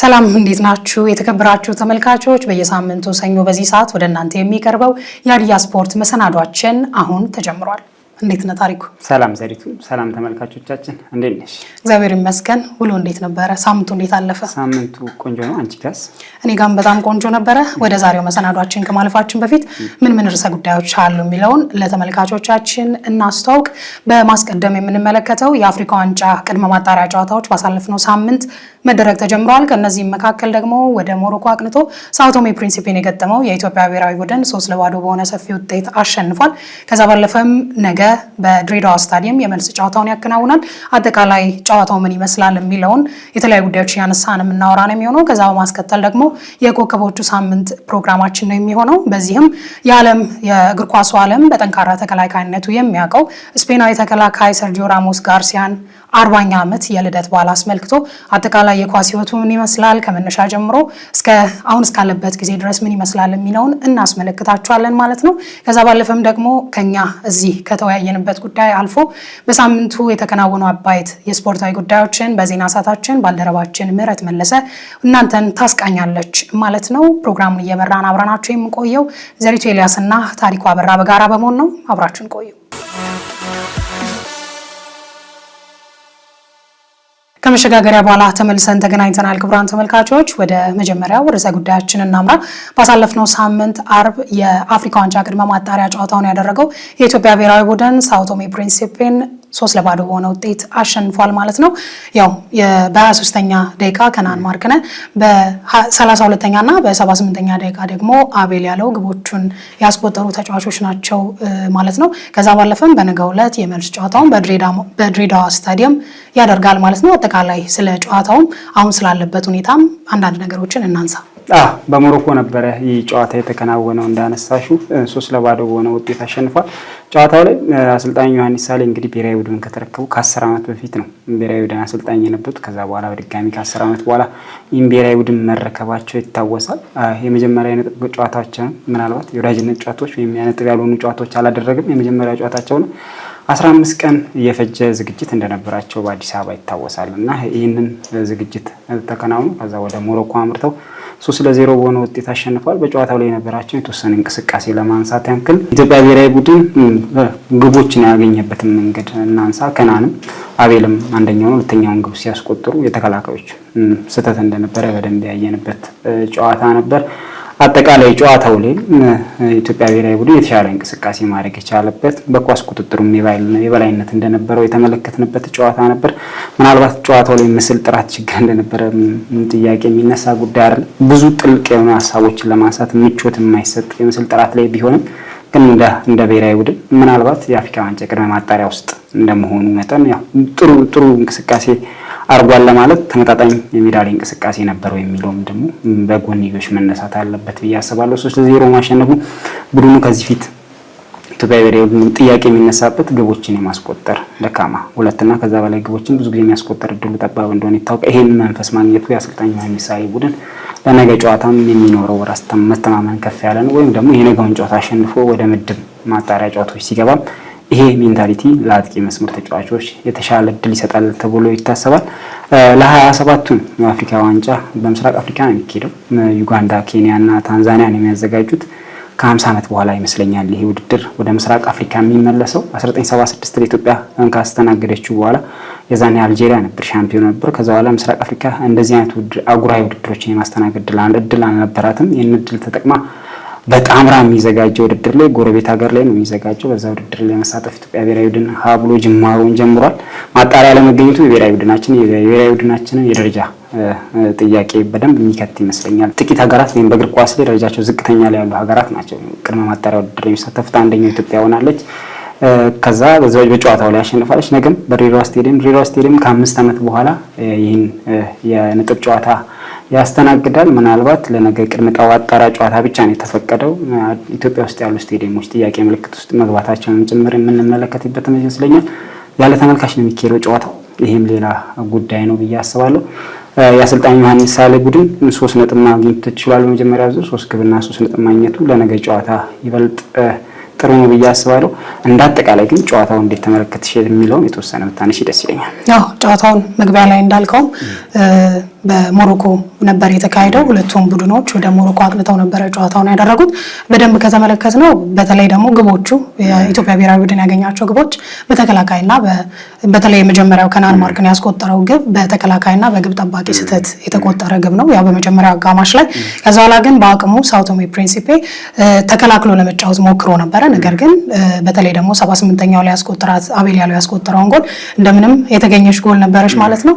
ሰላም እንዴት ናችሁ? የተከበራችሁ ተመልካቾች በየሳምንቱ ሰኞ በዚህ ሰዓት ወደ እናንተ የሚቀርበው የሀዲያ ስፖርት መሰናዷችን አሁን ተጀምሯል። እንዴት ነው ታሪኩ? ሰላም ዘሪቱ፣ ሰላም ተመልካቾቻችን እንዴት ነሽ? እግዚአብሔር ይመስገን። ሁሉ እንዴት ነበረ? ሳምንቱ እንዴት አለፈ? ሳምንቱ ቆንጆ ነው። አንቺ ጋርስ? እኔ ጋርም በጣም ቆንጆ ነበረ። ወደ ዛሬው መሰናዷችን ከማለፋችን በፊት ምን ርዕሰ ጉዳዮች አሉ የሚለውን ለተመልካቾቻችን እናስተዋውቅ። በማስቀደም የምንመለከተው የአፍሪካ ዋንጫ ቅድመ ማጣሪያ ጨዋታዎች ባሳለፍነው ሳምንት መደረግ ተጀምሯል። ከነዚህም መካከል ደግሞ ወደ ሞሮኮ አቅንቶ ሳኦ ቶሜ ፕሪንሲፔን የገጠመው የኢትዮጵያ ብሔራዊ ቡድን 3-2 በሆነ ሰፊ ውጤት አሸንፏል። ከዛ ባለፈም ነገ በድሬዳዋ ስታዲየም የመልስ ጨዋታውን ያከናውናል። አጠቃላይ ጨዋታው ምን ይመስላል የሚለውን የተለያዩ ጉዳዮች ያነሳን የምናወራ ነው የሚሆነው። ከዛ በማስከተል ደግሞ የኮከቦቹ ሳምንት ፕሮግራማችን ነው የሚሆነው። በዚህም የዓለም የእግር ኳሱ ዓለም በጠንካራ ተከላካይነቱ የሚያውቀው ስፔናዊ ተከላካይ ሰርጂዮ ራሞስ ጋርሲያን 40ኛ ዓመት የልደት በዓል አስመልክቶ አጠቃላይ የኳስ ህይወቱ ምን ይመስላል ከመነሻ ጀምሮ እስከ አሁን እስካለበት ጊዜ ድረስ ምን ይመስላል የሚለውን እናስመለክታችኋለን ማለት ነው። ከዛ ባለፈም ደግሞ ከኛ እዚህ ከተወያየንበት ጉዳይ አልፎ በሳምንቱ የተከናወኑ አባይት የስፖርታዊ ጉዳዮችን በዜና ሰዓታችን ባልደረባችን ምህረት መለሰ እናንተን ታስቃኛለች ማለት ነው። ፕሮግራሙን እየመራን አብረናችሁ የምንቆየው ዘሪቱ ኤልያስና ታሪኩ አበራ በጋራ በመሆን ነው። አብራችሁን ቆዩ። ከመሸጋገሪያ በኋላ ተመልሰን ተገናኝተናል። ክቡራን ተመልካቾች ወደ መጀመሪያው ርዕሰ ጉዳያችን እናምራ። ባሳለፍነው ሳምንት አርብ የአፍሪካ ዋንጫ ቅድመ ማጣሪያ ጨዋታውን ያደረገው የኢትዮጵያ ብሔራዊ ቡድን ሳኦ ቶሜ ፕሪንሲፔን 3-2 በሆነ ውጤት አሸንፏል ማለት ነው። ያው በ23ኛ ደቂቃ ከናን ማርክነ በ32ኛ እና በ78ኛ ደቂቃ ደግሞ አቤል ያለው ግቦቹን ያስቆጠሩ ተጫዋቾች ናቸው ማለት ነው። ከዛ ባለፈም በነገው ዕለት የመልስ ጨዋታውን በድሬዳዋ ስታዲየም ያደርጋል ማለት ነው። አጠቃላይ ስለ ጨዋታውም አሁን ስላለበት ሁኔታም አንዳንድ ነገሮችን እናንሳ። በሞሮኮ ነበረ ይህ ጨዋታ የተከናወነው። እንዳነሳሹ 3-2 በሆነ ውጤት አሸንፏል። ጨዋታው ላይ አሰልጣኝ ዮሐንስ ሳሌ እንግዲህ ብሔራዊ ቡድን ከተረከቡ ከ10 ዓመት በፊት ነው ብሔራዊ ቡድን አሰልጣኝ የነበሩት። ከዛ በኋላ በድጋሚ ከ10 ዓመት በኋላ ይህን ብሔራዊ ቡድን መረከባቸው ይታወሳል። የመጀመሪያ የነጥብ ጨዋታቸው ምናልባት የወዳጅነት ጨዋታዎች ወይም የነጥብ ያልሆኑ ጨዋታዎች አላደረግም። የመጀመሪያ ጨዋታቸው ነው። 15 ቀን የፈጀ ዝግጅት እንደነበራቸው በአዲስ አበባ ይታወሳል። እና ይህንን ዝግጅት ተከናውኑ ከዛ ወደ ሞሮኮ አምርተው 3-0 በሆነ ውጤት አሸንፏል። በጨዋታው ላይ የነበራቸው የተወሰነ እንቅስቃሴ ለማንሳት ያክል ኢትዮጵያ ብሔራዊ ቡድን ግቦችን ያገኘበትን መንገድ እናንሳ። ከናንም አቤልም አንደኛውን ሁለተኛውን ግብ ሲያስቆጥሩ የተከላካዮች ስህተት እንደነበረ በደንብ ያየንበት ጨዋታ ነበር። አጠቃላይ ጨዋታው ላይ ኢትዮጵያ ብሔራዊ ቡድን የተሻለ እንቅስቃሴ ማድረግ የቻለበት በኳስ ቁጥጥሩም የበላይነት እንደነበረው የተመለከትንበት ጨዋታ ነበር። ምናልባት ጨዋታው ላይ ምስል ጥራት ችግር እንደነበረ ጥያቄ የሚነሳ ጉዳይ አይደለም። ብዙ ጥልቅ የሆኑ ሀሳቦችን ለማንሳት ምቾት የማይሰጥ የምስል ጥራት ላይ ቢሆንም ግን እንደ ብሔራዊ ቡድን ምናልባት የአፍሪካ ዋንጫ ቅድመ ማጣሪያ ውስጥ እንደመሆኑ መጠን ያው ጥሩ እንቅስቃሴ አርጓል ለማለት ተመጣጣኝ የሜዳ ላይ እንቅስቃሴ ነበረው የሚለውም ደግሞ በጎንዮሽ መነሳት አለበት ብዬ አስባለሁ። 3-0 ማሸነፉ ቡድኑ ከዚህ ፊት ኢትዮጵያ ብሔራዊ ቡድን ጥያቄ የሚነሳበት ግቦችን የማስቆጠር ደካማ ሁለትና ከዛ በላይ ግቦችን ብዙ ጊዜ የሚያስቆጠር እድሉ ጠባብ እንደሆነ ይታወቃል። ይሄን መንፈስ ማግኘቱ የአሰልጣኝ ዮሐንስ ሳሌ ቡድን ለነገ ጨዋታም የሚኖረው ራስ መተማመን ከፍ ያለ ነው። ወይም ደግሞ የነገውን ጨዋታ አሸንፎ ወደ ምድብ ማጣሪያ ጨዋታዎች ሲገባም ይሄ ሜንታሊቲ ለአጥቂ መስመር ተጫዋቾች የተሻለ እድል ይሰጣል ተብሎ ይታሰባል። ለ27ቱን የአፍሪካ ዋንጫ በምስራቅ አፍሪካ ነው የሚካሄደው። ዩጋንዳ፣ ኬንያ እና ታንዛኒያ ነው የሚያዘጋጁት። ከ50 ዓመት በኋላ ይመስለኛል ይሄ ውድድር ወደ ምስራቅ አፍሪካ የሚመለሰው። 1976 ለኢትዮጵያ ካስተናገደችው በኋላ የዛኔ አልጄሪያ ነበር ሻምፒዮን ነበር። ከዛ በኋላ ምስራቅ አፍሪካ እንደዚህ አይነት አህጉራዊ ውድድሮችን የማስተናገድ እድል አልነበራትም። ይህን እድል ተጠቅማ በጣምራ የሚዘጋጀው ውድድር ላይ ጎረቤት ሀገር ላይ ነው የሚዘጋጀው። በዛ ውድድር ላይ መሳተፍ ኢትዮጵያ ብሔራዊ ቡድን ሀብሎ ጅማሮን ጀምሯል። ማጣሪያ ለመገኘቱ የብሔራዊ ቡድናችንን የደረጃ ጥያቄ በደንብ የሚከት ይመስለኛል። ጥቂት ሀገራት ወይም በእግር ኳስ ላይ ደረጃቸው ዝቅተኛ ላይ ያሉ ሀገራት ናቸው ቅድመ ማጣሪያ ውድድር የሚሳተፉት። አንደኛው ኢትዮጵያ ሆናለች። ከዛ በዛው በጨዋታው ላይ አሸንፋለች። ነገም በድሬዳዋ ስቴዲየም ከ5 ዓመት በኋላ ይህን የነጥብ ጨዋታ ያስተናግዳል። ምናልባት ለነገ ቅድመ ማጣሪያ ጨዋታ ብቻ ነው የተፈቀደው። ኢትዮጵያ ውስጥ ያሉ ስቴዲየሞች ጥያቄ ምልክት ውስጥ መግባታቸውን ጭምር የምንመለከትበት ይመስለኛል። ያለ ተመልካች ነው የሚካሄደው ጨዋታው። ይሄም ሌላ ጉዳይ ነው ብዬ አስባለሁ። የአሰልጣኝ ዮሐንስ ሳሌ ቡድን 3 ነጥብ ማግኘት ይችላል። በመጀመሪያው ዙር 3 ግብና 3 ነጥብ ማግኘቱ ለነገ ጨዋታ ይበልጥ ጥሩ ነው ብዬ አስባለሁ። እንዳጠቃላይ ግን ጨዋታው እንዴት ተመለከትሽ የሚለውን የተወሰነ ብታነሺ ደስ ይለኛል። ጨዋታውን መግቢያ ላይ እንዳልከው በሞሮኮ ነበር የተካሄደው። ሁለቱም ቡድኖች ወደ ሞሮኮ አቅንተው ነበረ ጨዋታውን ያደረጉት። በደንብ ከተመለከትነው በተለይ ደግሞ ግቦቹ የኢትዮጵያ ብሔራዊ ቡድን ያገኛቸው ግቦች በተከላካይና በተለይ የመጀመሪያው ከናን ማርክን ያስቆጠረው ግብ በተከላካይና በግብ ጠባቂ ስህተት የተቆጠረ ግብ ነው፣ ያው በመጀመሪያው አጋማሽ ላይ። ከዛ በኋላ ግን በአቅሙ ሳኦ ቶሜ ፕሪንሲፔ ተከላክሎ ለመጫወት ሞክሮ ነበረ። ነገር ግን በተለይ ደግሞ 78ኛው ላይ ያስቆጠራት አቤል ያለው ያስቆጠረውን ጎል እንደምንም የተገኘች ጎል ነበረች ማለት ነው።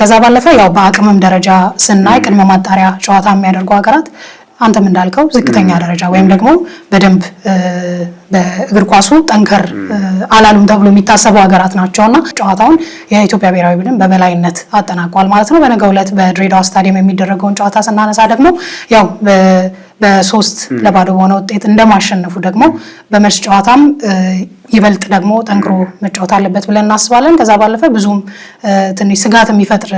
ከዛ ባለፈ ያው በአቅም ደረጃ ስናይ ቅድመ ማጣሪያ ጨዋታ የሚያደርጉ ሀገራት አንተም እንዳልከው ዝቅተኛ ደረጃ ወይም ደግሞ በደንብ በእግር ኳሱ ጠንከር አላሉም ተብሎ የሚታሰቡ ሀገራት ናቸውና ጨዋታውን የኢትዮጵያ ብሔራዊ ቡድን በበላይነት አጠናቋል ማለት ነው። በነገው ዕለት በድሬዳዋ ስታዲየም የሚደረገውን ጨዋታ ስናነሳ ደግሞ ያው በ3-0 በሆነ ውጤት እንደማሸነፉ ደግሞ በመልስ ጨዋታም ይበልጥ ደግሞ ጠንክሮ መጫወት አለበት ብለን እናስባለን። ከዛ ባለፈ ብዙም ትንሽ ስጋት የሚፈጥር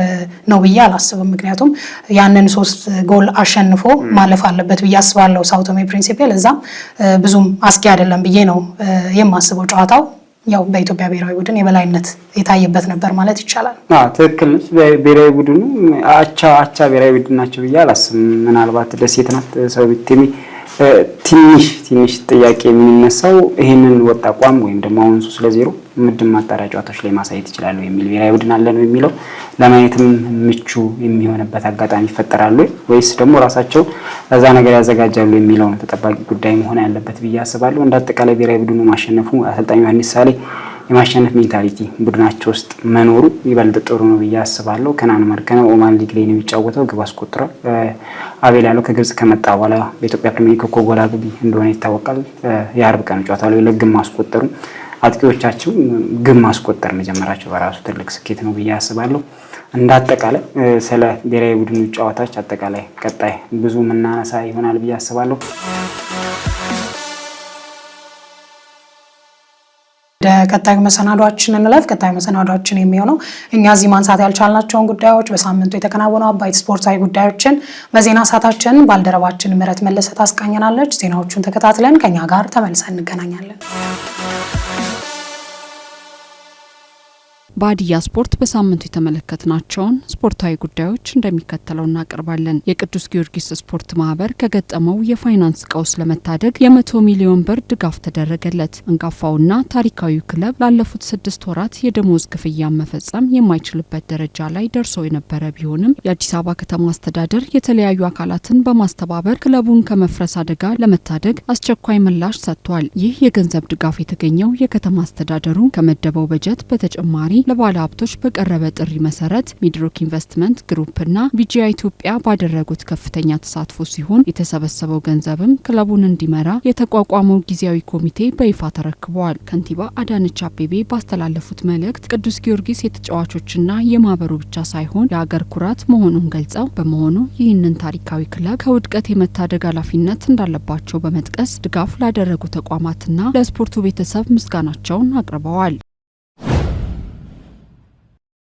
ነው ብዬ አላስብም። ምክንያቱም ያንን 3 ጎል አሸንፎ ማለፍ አለበት ብዬ አስባለሁ ሳኦ ቶሜ ፕሪንሲፔ። ለዛም ብዙም አስጊ አይደለም ብዬ ነው የማስበው። ጨዋታው ያው በኢትዮጵያ ብሔራዊ ቡድን የበላይነት የታየበት ነበር ማለት ይቻላል። ትክክል ነች። ብሔራዊ ቡድኑ አቻ ብሔራዊ ቡድን ናቸው ብዬ አላስብም። ምናልባት ደሴት ናት ሰው ቢትሚ ትንሽ ጥያቄ የሚነሳው ይሄንን ወጥ አቋም ወይም ደግሞ አሁን 3-0 ምድብ ማጣሪያ ጨዋታዎች ላይ ማሳየት ይችላሉ የሚል ብሔራዊ ቡድን አለ ነው የሚለው ለማየትም ምቹ የሚሆንበት አጋጣሚ ይፈጠራሉ ወይስ ደግሞ ራሳቸው ለዛ ነገር ያዘጋጃሉ የሚለው ነው ተጠባቂ ጉዳይ መሆን ያለበት ብዬ አስባለሁ። እንደ አጠቃላይ ብሔራዊ ቡድኑ ማሸነፉ አሰልጣኙ ዮሐንስ ሳሌ የማሸነፍ ሜንታሊቲ ቡድናቸው ውስጥ መኖሩ ይበልጥ ጥሩ ነው ብዬ አስባለሁ። ከናን ማርክን ኦማን ሊግ ላይ ነው የሚጫወተው፣ ግብ አስቆጥሯል። አቤል ያለው ከግብጽ ከመጣ በኋላ በኢትዮጵያ ፕሪሚየር ሊግ ኮከብ አግቢ እንደሆነ ይታወቃል። የአርብ ቀን ጨዋታ ላይ ለግብ ማስቆጠሩ አጥቂዎቻቸው ግብ ማስቆጠር መጀመራቸው በራሱ ትልቅ ስኬት ነው ብዬ አስባለሁ። እንደ አጠቃላይ ስለ ብሔራዊ ቡድኑ ጨዋታዎች አጠቃላይ ቀጣይ ብዙ መናነሳ ይሆናል ብዬ አስባለሁ። ቀጣዩ መሰናዷችን እንለፍ። ቀጣዩ መሰናዷችን የሚሆነው እኛ እዚህ ማንሳት ያልቻልናቸውን ጉዳዮች በሳምንቱ የተከናወኑ አበይት ስፖርታዊ ጉዳዮችን በዜና ሰዓታችን ባልደረባችን ምህረት መለሰ ታስቃኘናለች። ዜናዎቹን ተከታትለን ከኛ ጋር ተመልሰን እንገናኛለን። በሀዲያ ስፖርት በሳምንቱ የተመለከትናቸውን ስፖርታዊ ጉዳዮች እንደሚከተለው እናቀርባለን። የቅዱስ ጊዮርጊስ ስፖርት ማህበር ከገጠመው የፋይናንስ ቀውስ ለመታደግ የ100 ሚሊዮን ብር ድጋፍ ተደረገለት። አንጋፋውና ታሪካዊው ክለብ ላለፉት 6 ወራት የደሞዝ ክፍያ መፈጸም የማይችልበት ደረጃ ላይ ደርሶ የነበረ ቢሆንም የአዲስ አበባ ከተማ አስተዳደር የተለያዩ አካላትን በማስተባበር ክለቡን ከመፍረስ አደጋ ለመታደግ አስቸኳይ ምላሽ ሰጥቷል። ይህ የገንዘብ ድጋፍ የተገኘው የከተማ አስተዳደሩ ከመደበው በጀት በተጨማሪ ለባለ ሀብቶች በቀረበ ጥሪ መሰረት ሚድሮክ ኢንቨስትመንት ግሩፕና ቢጂአይ ኢትዮጵያ ባደረጉት ከፍተኛ ተሳትፎ ሲሆን የተሰበሰበው ገንዘብም ክለቡን እንዲመራ የተቋቋመው ጊዜያዊ ኮሚቴ በይፋ ተረክበዋል። ከንቲባ አዳነች አቤቤ ባስተላለፉት መልእክት ቅዱስ ጊዮርጊስ የተጫዋቾችና የማህበሩ ብቻ ሳይሆን የሀገር ኩራት መሆኑን ገልጸው በመሆኑ ይህንን ታሪካዊ ክለብ ከውድቀት የመታደግ ኃላፊነት እንዳለባቸው በመጥቀስ ድጋፍ ላደረጉ ተቋማትና ለስፖርቱ ቤተሰብ ምስጋናቸውን አቅርበዋል።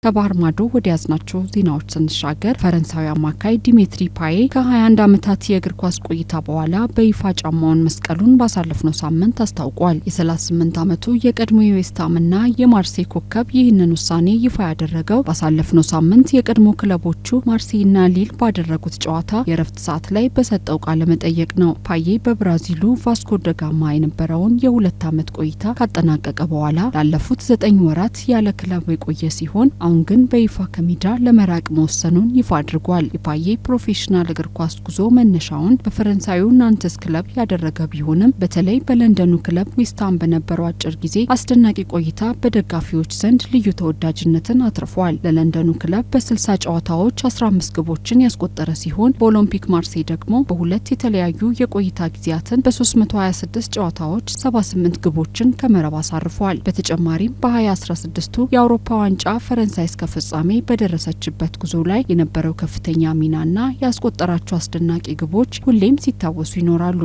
ከባህር ማዶ ወደ ያዝናቸው ዜናዎች ስንሻገር ፈረንሳዊ አማካይ ዲሜትሪ ፓዬ ከ21 ዓመታት የእግር ኳስ ቆይታ በኋላ በይፋ ጫማውን መስቀሉን ባሳለፍነው ሳምንት አስታውቋል። የ38 ዓመቱ የቀድሞ የዌስትሃምና የማርሴይ ኮከብ ይህንን ውሳኔ ይፋ ያደረገው ባሳለፍነው ሳምንት የቀድሞ ክለቦቹ ማርሴይና ሊል ባደረጉት ጨዋታ የረፍት ሰዓት ላይ በሰጠው ቃለ መጠየቅ ነው። ፓዬ በብራዚሉ ቫስኮ ደጋማ የነበረውን የ2 ዓመት ቆይታ ካጠናቀቀ በኋላ ላለፉት 9 ወራት ያለ ክለቡ የቆየ ሲሆን አሁን ግን በይፋ ከሜዳ ለመራቅ መወሰኑን ይፋ አድርጓል። የፓዬ ፕሮፌሽናል እግር ኳስ ጉዞ መነሻውን በፈረንሳዩ ናንተስ ክለብ ያደረገ ቢሆንም በተለይ በለንደኑ ክለብ ዌስትሃም በነበረው አጭር ጊዜ አስደናቂ ቆይታ በደጋፊዎች ዘንድ ልዩ ተወዳጅነትን አትርፏል። ለለንደኑ ክለብ በ60 ጨዋታዎች 15 ግቦችን ያስቆጠረ ሲሆን በኦሎምፒክ ማርሴይ ደግሞ በሁለት የተለያዩ የቆይታ ጊዜያትን በ326 ጨዋታዎች 78 ግቦችን ከመረብ አሳርፏል። በተጨማሪም በ2016 የአውሮፓ ዋንጫ ፈረንሳይ እስከ ፍጻሜ በደረሰችበት ጉዞ ላይ የነበረው ከፍተኛ ሚናና ያስቆጠራቸው አስደናቂ ግቦች ሁሌም ሲታወሱ ይኖራሉ።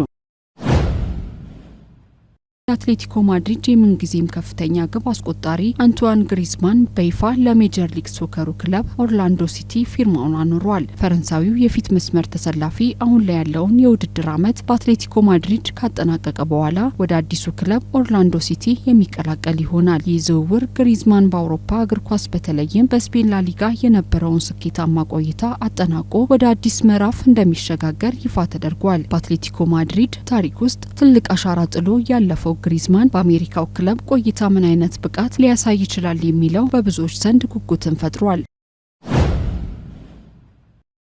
የአትሌቲኮ ማድሪድ የምንጊዜም ከፍተኛ ግብ አስቆጣሪ አንቷን ግሪዝማን በይፋ ለሜጀር ሊግ ሶከሩ ክለብ ኦርላንዶ ሲቲ ፊርማውን አኑሯል። ፈረንሳዊው የፊት መስመር ተሰላፊ አሁን ላይ ያለውን የውድድር ዓመት በአትሌቲኮ ማድሪድ ካጠናቀቀ በኋላ ወደ አዲሱ ክለብ ኦርላንዶ ሲቲ የሚቀላቀል ይሆናል። ይህ ዝውውር ግሪዝማን በአውሮፓ እግር ኳስ በተለይም በስፔን ላሊጋ የነበረውን ስኬታማ ቆይታ አጠናቆ ወደ አዲስ ምዕራፍ እንደሚሸጋገር ይፋ ተደርጓል። በአትሌቲኮ ማድሪድ ታሪክ ውስጥ ትልቅ አሻራ ጥሎ ያለፈው ግሪዝማን በአሜሪካው ክለብ ቆይታ ምን አይነት ብቃት ሊያሳይ ይችላል የሚለው በብዙዎች ዘንድ ጉጉትን ፈጥሯል።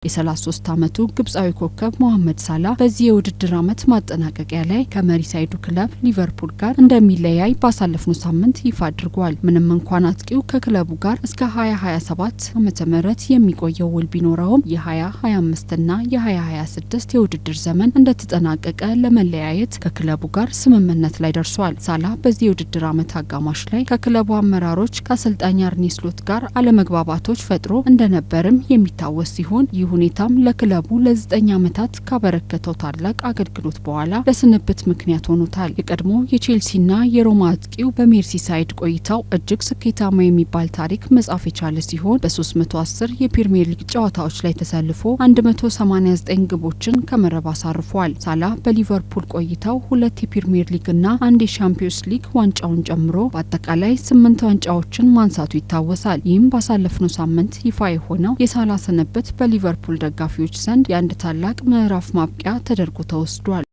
የ33 ዓመቱ ግብጻዊ ኮከብ መሐመድ ሳላ በዚህ የውድድር ዓመት ማጠናቀቂያ ላይ ከመሪሳይዱ ክለብ ሊቨርፑል ጋር እንደሚለያይ ባሳለፍነው ሳምንት ይፋ አድርጓል። ምንም እንኳን አጥቂው ከክለቡ ጋር እስከ 2027 ዓመተ ምህረት የሚቆየው ውል ቢኖረውም የ2025 እና የ2026 የውድድር ዘመን እንደተጠናቀቀ ለመለያየት ከክለቡ ጋር ስምምነት ላይ ደርሷል። ሳላ በዚህ የውድድር ዓመት አጋማሽ ላይ ከክለቡ አመራሮች ከአሰልጣኝ አርኔ ስሎት ጋር አለመግባባቶች ፈጥሮ እንደነበርም የሚታወስ ሲሆን ሁኔታም ለክለቡ ለ9 ዓመታት ካበረከተው ታላቅ አገልግሎት በኋላ ለስንብት ምክንያት ሆኖታል። የቀድሞ የቼልሲና የሮማ አጥቂው በሜርሲሳይድ ቆይታው እጅግ ስኬታማ የሚባል ታሪክ መጻፍ የቻለ ሲሆን በ310 የፕሪሚየር ሊግ ጨዋታዎች ላይ ተሰልፎ 189 ግቦችን ከመረብ አሳርፏል። ሳላ በሊቨርፑል ቆይታው 2 የፕሪሚየር ሊግና 1 የሻምፒዮንስ ሊግ ዋንጫውን ጨምሮ በአጠቃላይ 8 ዋንጫዎችን ማንሳቱ ይታወሳል። ይህም ባሳለፍነው ሳምንት ይፋ የሆነው የሳላ ስንብት በሊቨርፑል ደጋፊዎች ዘንድ የአንድ ታላቅ ምዕራፍ ማብቂያ ተደርጎ ተወስዷል።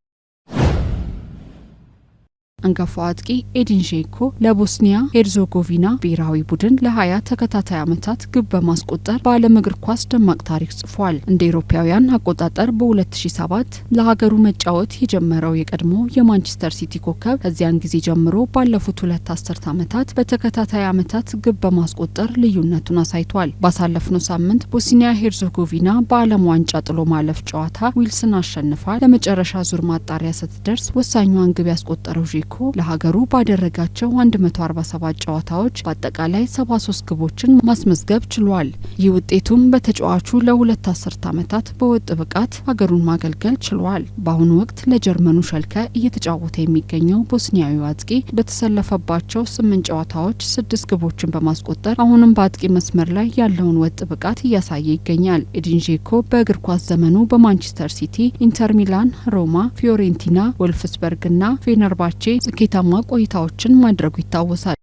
አንጋፋው አጥቂ ኤዲን ዤኮ ለቦስኒያ ሄርዞጎቪና ብሔራዊ ቡድን ለ20 ተከታታይ ዓመታት ግብ በማስቆጠር በዓለም እግር ኳስ ደማቅ ታሪክ ጽፏል። እንደ አውሮፓውያን አቆጣጠር በ2007 ለሀገሩ መጫወት የጀመረው የቀድሞ የማንቸስተር ሲቲ ኮከብ ከዚያን ጊዜ ጀምሮ ባለፉት 2 አስርት ዓመታት በተከታታይ ዓመታት ግብ በማስቆጠር ልዩነቱን አሳይቷል። ባሳለፍነው ሳምንት ቦስኒያ ሄርዞጎቪና በዓለም ዋንጫ ጥሎ ማለፍ ጨዋታ ዊልስን አሸንፋ ለመጨረሻ ዙር ማጣሪያ ስትደርስ ወሳኛዋን ግብ ያስቆጠረው ዤኮ ለሀገሩ ባደረጋቸው 147 ጨዋታዎች በአጠቃላይ 73 ግቦችን ማስመዝገብ ችሏል። ይህ ውጤቱም በተጫዋቹ ለ2 አስርት ዓመታት በወጥ ብቃት ሀገሩን ማገልገል ችሏል። በአሁኑ ወቅት ለጀርመኑ ሸልከ እየተጫወተ የሚገኘው ቦስኒያዊው አጥቂ በተሰለፈባቸው 8 ጨዋታዎች 6 ግቦችን በማስቆጠር አሁንም በአጥቂ መስመር ላይ ያለውን ወጥ ብቃት እያሳየ ይገኛል። ኤዲን ዤኮ በእግር ኳስ ዘመኑ በማንቸስተር ሲቲ፣ ኢንተር ሚላን፣ ሮማ፣ ፊዮሬንቲና፣ ወልፍስበርግና ፌነርባቼ ስኬታማ ቆይታዎችን ማድረጉ ይታወሳል።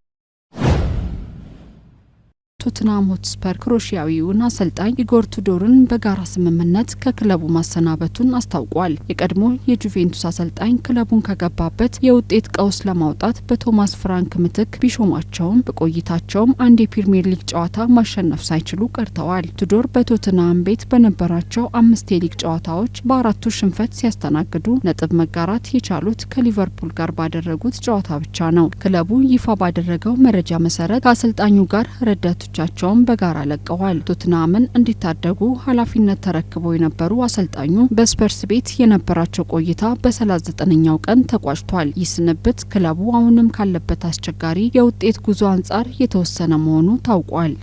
ቶትናም ሆትስፐር ክሮሺያዊውን አሰልጣኝ ኢጎር ቱዶርን በጋራ ስምምነት ከክለቡ ማሰናበቱን አስታውቋል። የቀድሞ የጁቬንቱስ አሰልጣኝ ክለቡን ከገባበት የውጤት ቀውስ ለማውጣት በቶማስ ፍራንክ ምትክ ቢሾማቸውም በቆይታቸውም አንድ የፕሪሚየር ሊግ ጨዋታ ማሸነፍ ሳይችሉ ቀርተዋል። ቱዶር በቶትናም ቤት በነበራቸው 5 የሊግ ጨዋታዎች በ4ቱ ሽንፈት ሲያስተናግዱ ነጥብ መጋራት የቻሉት ከሊቨርፑል ጋር ባደረጉት ጨዋታ ብቻ ነው። ክለቡ ይፋ ባደረገው መረጃ መሰረት ከአሰልጣኙ ጋር ረዳቱ ቻቸውን በጋራ ለቀዋል። ቶትናምን እንዲታደጉ ኃላፊነት ተረክበው የነበሩ አሰልጣኙ በስፐርስ ቤት የነበራቸው ቆይታ በ39ኛው ቀን ተቋጭቷል። ይህ ስንብት ክለቡ አሁንም ካለበት አስቸጋሪ የውጤት ጉዞ አንጻር የተወሰነ መሆኑ ታውቋል።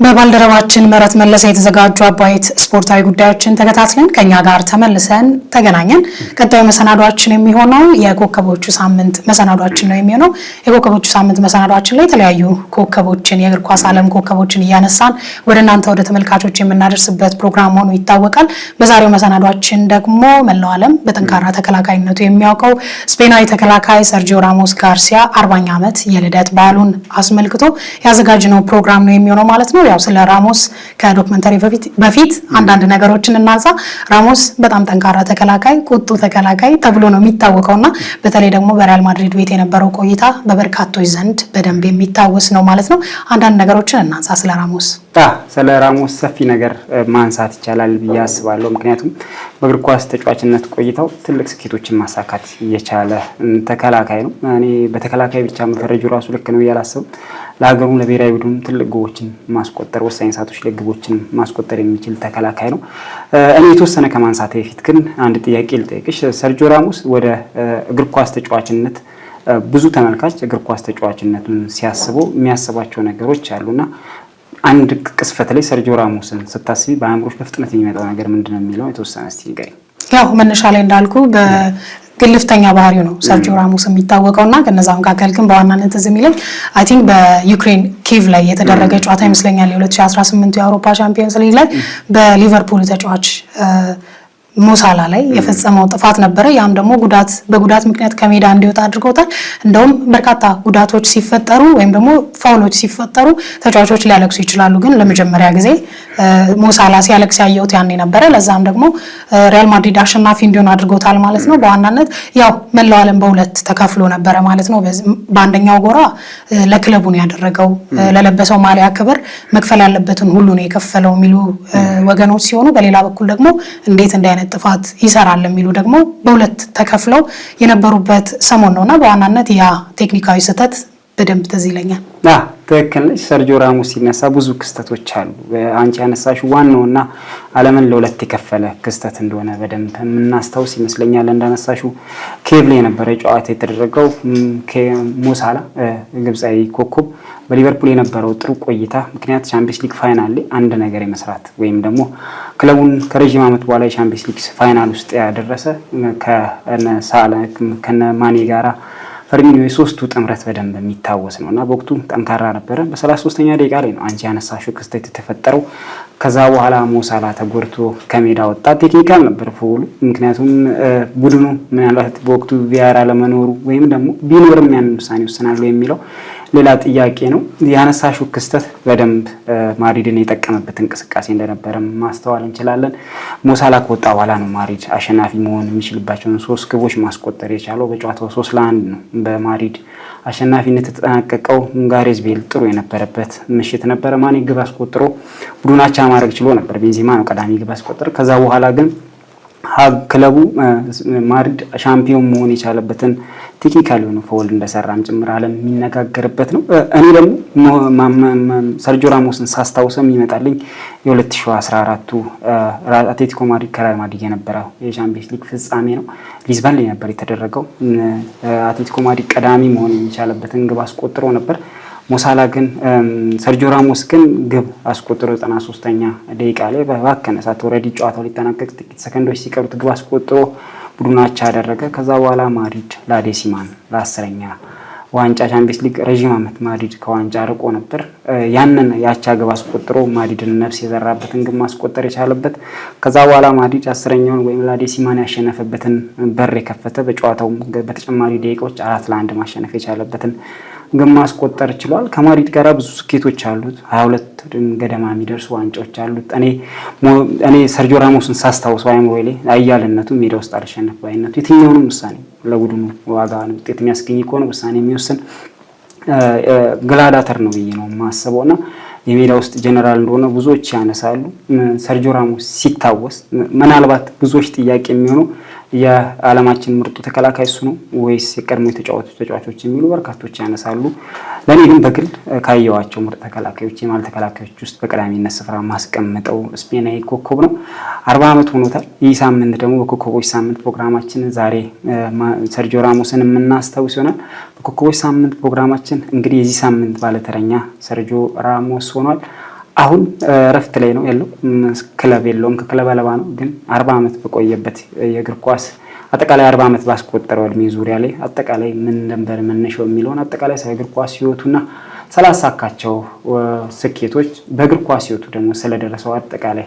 በባልደረባችን ምህረት መለሰ የተዘጋጁ አበይት ስፖርታዊ ጉዳዮችን ተከታትለን ከኛ ጋር ተመልሰን ተገናኘን። ቀጣዩ መሰናዷችን የሚሆነው የኮከቦቹ ሳምንት መሰናዷችን ነው የሚሆነው። የኮከቦቹ ሳምንት መሰናዷችን ላይ የተለያዩ ኮከቦችን የእግር ኳስ ዓለም ኮከቦችን እያነሳን ወደ እናንተ ወደ ተመልካቾች የምናደርስበት ፕሮግራም ሆኖ ይታወቃል። በዛሬው መሰናዷችን ደግሞ መላው ዓለም በጠንካራ ተከላካይነቱ የሚያውቀው ስፔናዊ ተከላካይ ሰርጂዮ ራሞስ ጋርሲያ 40ኛ ዓመት የልደት በዓሉን አስመልክቶ ያዘጋጅነው ፕሮግራም ነው የሚሆነው ማለት ነው። ያው ስለ ራሞስ ከዶክመንተሪ በፊት አንዳንድ ነገሮችን እናንሳ። ራሞስ በጣም ጠንካራ ተከላካይ፣ ቁጡ ተከላካይ ተብሎ ነው የሚታወቀውና በተለይ ደግሞ በሪያል ማድሪድ ቤት የነበረው ቆይታ በበርካቶች ዘንድ በደንብ የሚታወስ ነው ማለት ነው። አንዳንድ ነገሮችን እናንሳ ስለ ራሞስ። ስለ ራሞስ ሰፊ ነገር ማንሳት ይቻላል ብዬ አስባለሁ። ምክንያቱም በእግር ኳስ ተጫዋችነት ቆይታው ትልቅ ስኬቶችን ማሳካት የቻለ ተከላካይ ነው። እኔ በተከላካይ ብቻ መፈረጁ ራሱ ልክ ነው ያላሰብ ለሀገሩ ለብሔራዊ ቡድን ትልቅ ግቦችን ማስቆጠር ወሳኝ ሰዓቶች ላይ ግቦችን ማስቆጠር የሚችል ተከላካይ ነው። እኔ የተወሰነ ከማንሳት በፊት ግን አንድ ጥያቄ ልጠይቅሽ። ሰርጂዮ ራሞስ ወደ እግር ኳስ ተጫዋችነት ብዙ ተመልካች እግር ኳስ ተጫዋችነቱን ሲያስበው የሚያስባቸው ነገሮች አሉና አንድ ቅስፈት ላይ ሰርጂዮ ራሞስን ስታስቢ በአእምሮሽ በፍጥነት የሚመጣው ነገር ምንድነው የሚለው የተወሰነ እስቲ ንገሪኝ። ያው መነሻ ላይ እንዳልኩ ግልፍተኛ ባህሪው ነው ሰርጂዮ ራሞስ የሚታወቀውና ከነዛ መካከል ግን በዋናነት እዚህ የሚለኝ አይ ቲንክ በዩክሬን ኪቭ ላይ የተደረገ ጨዋታ ይመስለኛል የ2018 የአውሮፓ ቻምፒየንስ ሊግ ላይ በሊቨርፑል ተጫዋች ሞሳላ ላይ የፈጸመው ጥፋት ነበረ። ያም ደግሞ በጉዳት ምክንያት ከሜዳ እንዲወጣ አድርጎታል። እንደውም በርካታ ጉዳቶች ሲፈጠሩ ወይም ደግሞ ፋውሎች ሲፈጠሩ ተጫዋቾች ሊያለቅሱ ይችላሉ። ግን ለመጀመሪያ ጊዜ ሞሳላ ሲያለቅስ ያየሁት ያኔ ነበረ። ለዛም ደግሞ ሪያል ማድሪድ አሸናፊ እንዲሆን አድርጎታል ማለት ነው። በዋናነት ያው መላው ዓለም በሁለት ተከፍሎ ነበረ ማለት ነው። በአንደኛው ጎራ ለክለቡ ነው ያደረገው፣ ለለበሰው ማሊያ ክብር መክፈል ያለበትን ሁሉ ነው የከፈለው የሚሉ ወገኖች ሲሆኑ፣ በሌላ በኩል ደግሞ እንዴት እንደ ጥፋት ይሰራል የሚሉ ደግሞ በሁለት ተከፍለው የነበሩበት ሰሞን ነውና በዋናነት ያ ቴክኒካዊ ስህተት በደንብ ትዝ ይለኛል። ትክክል ነሽ። ሰርጂዮ ራሞስ ሲነሳ ብዙ ክስተቶች አሉ። አንቺ ያነሳሽው ዋናውና ዓለምን ለሁለት የከፈለ ክስተት እንደሆነ በደንብ የምናስታውስ ይመስለኛል። እንዳነሳሽው ኬቭ ላይ የነበረ ጨዋታ የተደረገው ሞሳላ ግብፃዊ ኮከብ በሊቨርፑል የነበረው ጥሩ ቆይታ ምክንያት ቻምፒየንስ ሊግ ፋይናል ላይ አንድ ነገር የመስራት ወይም ደግሞ ክለቡን ከረጅም ዓመት በኋላ የቻምፒየንስ ሊግ ፋይናል ውስጥ ያደረሰ ከነ ማኔ ጋራ ፈርሚኒዮ የሶስቱ ጥምረት በደንብ የሚታወስ ነውና በወቅቱ ጠንካራ ነበረ። በ33ኛ ደቂቃ ላይ ነው አንቺ ያነሳሽው ክስተት የተፈጠረው። ከዛ በኋላ ሞሳላ ተጎድቶ ከሜዳ ወጣ። ቴክኒካል ነበር ፉሉ። ምክንያቱም ቡድኑ ምናልባት በወቅቱ ቪአር አለመኖሩ ወይም ደግሞ ቢኖርም ያንን ውሳኔ ወስናለሁ የሚለው ሌላ ጥያቄ ነው። ያነሳሽው ክስተት በደንብ ማድሪድን የጠቀመበት እንቅስቃሴ እንደነበረ ማስተዋል እንችላለን። ሞሳላ ከወጣ በኋላ ነው ማድሪድ አሸናፊ መሆን የሚችልባቸውን 3 ግቦች ማስቆጠር የቻለው። በጨዋታው 3-1 ነው በማድሪድ አሸናፊነት የተጠናቀቀው። ጋሬዝ ቤል ጥሩ የነበረበት ምሽት ነበረ። ማኔ ግብ አስቆጥሮ ቡድናቻ ማድረግ ችሎ ነበር። ቤንዚማ ነው ቀዳሚ ግብ አስቆጠረ። ከዛ በኋላ ግን ክለቡ ማድሪድ ሻምፒዮን መሆን የቻለበትን ቴክኒካል የሆነ ፋውል እንደሰራም ጭምር ዓለም የሚነጋገርበት ነው። እኔ ደግሞ ሰርጂዮ ራሞስን ሳስታውሰው የሚመጣልኝ የ2014ቱ አትሌቲኮ ማድሪድ ከሪያል ማድሪድ የነበረው የቻምፒየንስ ሊግ ፍጻሜ ነው። ሊዝበን ላይ ነበር የተደረገው። አትሌቲኮ ማድሪድ ቀዳሚ መሆን የሚቻለበትን ግብ አስቆጥሮ ነበር። ሞሳላ ግን ሰርጂዮ ራሞስ ግን ግብ አስቆጥሮ 93ኛ ደቂቃ ላይ በባከነ ሰዓት ኦልሬዲ ጨዋታው ሊጠናቀቅ ጥቂት ሰከንዶች ሲቀሩት ግብ አስቆጥሮ ቡድናቻ አደረገ። ከዛ በኋላ ማድሪድ ለ10ኛ ዋንጫ ቻምፒየንስ ሊግ ረጅም ዓመት ማድሪድ ከዋንጫ ርቆ ነበር። ያንን ያቻ ግብ አስቆጥሮ ማድሪድን ነፍስ የዘራበትን ግብ ማስቆጠር የቻለበት ከዛ በኋላ ማድሪድ 10ኛውን ወይም ለ10ኛን ያሸነፈበትን በር የከፈተ በጨዋታው በተጨማሪ ደቂቃዎች 4-1 ማሸነፍ የቻለበትን ግን ማስቆጠር ችሏል። ከማድሪድ ጋር ብዙ ስኬቶች አሉት። 22 ገደማ የሚደርሱ ዋንጫዎች አሉት። እኔ ሰርጂዮ ራሞስን ሳስታውሰው አይምሮዬ ላይ አያልነቱ፣ ሜዳ ውስጥ አልሸነፍ ባይነቱ፣ የትኛውንም ውሳኔ ለቡድኑ ዋጋ ውጤት የሚያስገኝ ከሆነ ውሳኔ የሚወስን ግላዳተር ነው ብዬ ነው የማስበውና የሜዳ ውስጥ ጀነራል እንደሆነ ብዙዎች ያነሳሉ። ሰርጂዮ ራሞስ ሲታወስ ምናልባት ብዙዎች ጥያቄ የሚሆነው የዓለማችን ምርጡ ተከላካይ እሱ ነው ወይስ የቀድሞ የተጫወቱ ተጫዋቾች የሚሉ በርካቶች ያነሳሉ። ለኔ ግን በግል ካየዋቸው ምርጥ ተከላካዮች የማል ተከላካዮች ውስጥ በቀዳሚነት ስፍራ ማስቀምጠው ስፔናዊ ኮከብ ነው። 40 ዓመት ሆኖታል። ይህ ሳምንት ደግሞ በኮከቦች ሳምንት ፕሮግራማችን ዛሬ ሰርጂዮ ራሞስን የምናስታውስ ይሆናል። በኮከቦች ሳምንት ፕሮግራማችን እንግዲህ የዚህ ሳምንት ባለተረኛ ሰርጂዮ ራሞስ ሆኗል። አሁን ረፍት ላይ ነው ያለው። ክለብ የለውም፣ ከክለብ አለባ ነው። ግን 40 ዓመት በቆየበት የእግር ኳስ አጠቃላይ 40 ዓመት ባስቆጠረው እድሜ ዙሪያ ላይ አጠቃላይ ምን ነበር መነሻው የሚለውን አጠቃላይ የእግር ኳስ ህይወቱና ስላሳካቸው ስኬቶች በእግር ኳስ ህይወቱ ደግሞ ስለደረሰው አጠቃላይ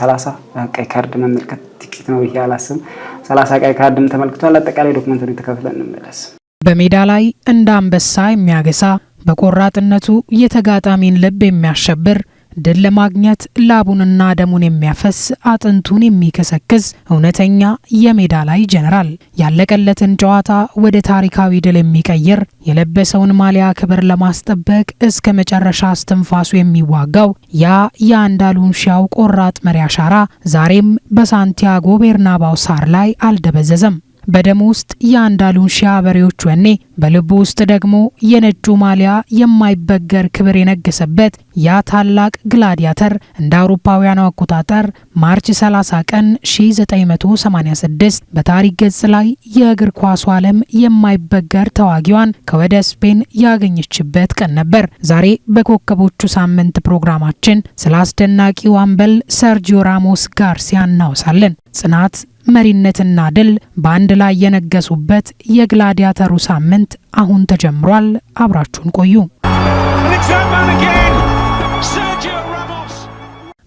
30 ቀይ ካርድ መመልከት ጥቂት ነው ይሄ አላስብም። 30 ቀይ ካርድም ተመልክቷል። አጠቃላይ ዶክመንተሪ ተከታትለን እንመለስ። በሜዳ ላይ እንደ አንበሳ የሚያገሳ በቆራጥነቱ የተጋጣሚን ልብ የሚያሸብር ድል ለማግኘት ላቡንና ደሙን የሚያፈስ አጥንቱን የሚከሰክስ እውነተኛ የሜዳ ላይ ጀነራል፣ ያለቀለትን ጨዋታ ወደ ታሪካዊ ድል የሚቀይር የለበሰውን ማሊያ ክብር ለማስጠበቅ እስከ መጨረሻ እስትንፋሱ የሚዋጋው ያ የአንዳሉሲያው ቆራጥ መሪ አሻራ ዛሬም በሳንቲያጎ ቤርናባው ሳር ላይ አልደበዘዘም። በደሙ ውስጥ የአንዳሉሲያ በሬዎች ወኔ፣ በልቡ ውስጥ ደግሞ የነጩ ማሊያ የማይበገር ክብር የነገሰበት ያ ታላቅ ግላዲያተር እንደ አውሮፓውያኑ አቆጣጠር ማርች 30 ቀን 1986 በታሪክ ገጽ ላይ የእግር ኳሱ ዓለም የማይበገር ተዋጊዋን ከወደ ስፔን ያገኘችበት ቀን ነበር። ዛሬ በኮከቦቹ ሳምንት ፕሮግራማችን ስለ አስደናቂው አምበል ሰርጂዮ ራሞስ ጋርሲያ እናወሳለን። ጽናት፣ መሪነትና ድል በአንድ ላይ የነገሱበት የግላዲያተሩ ሳምንት አሁን ተጀምሯል። አብራችሁን ቆዩ።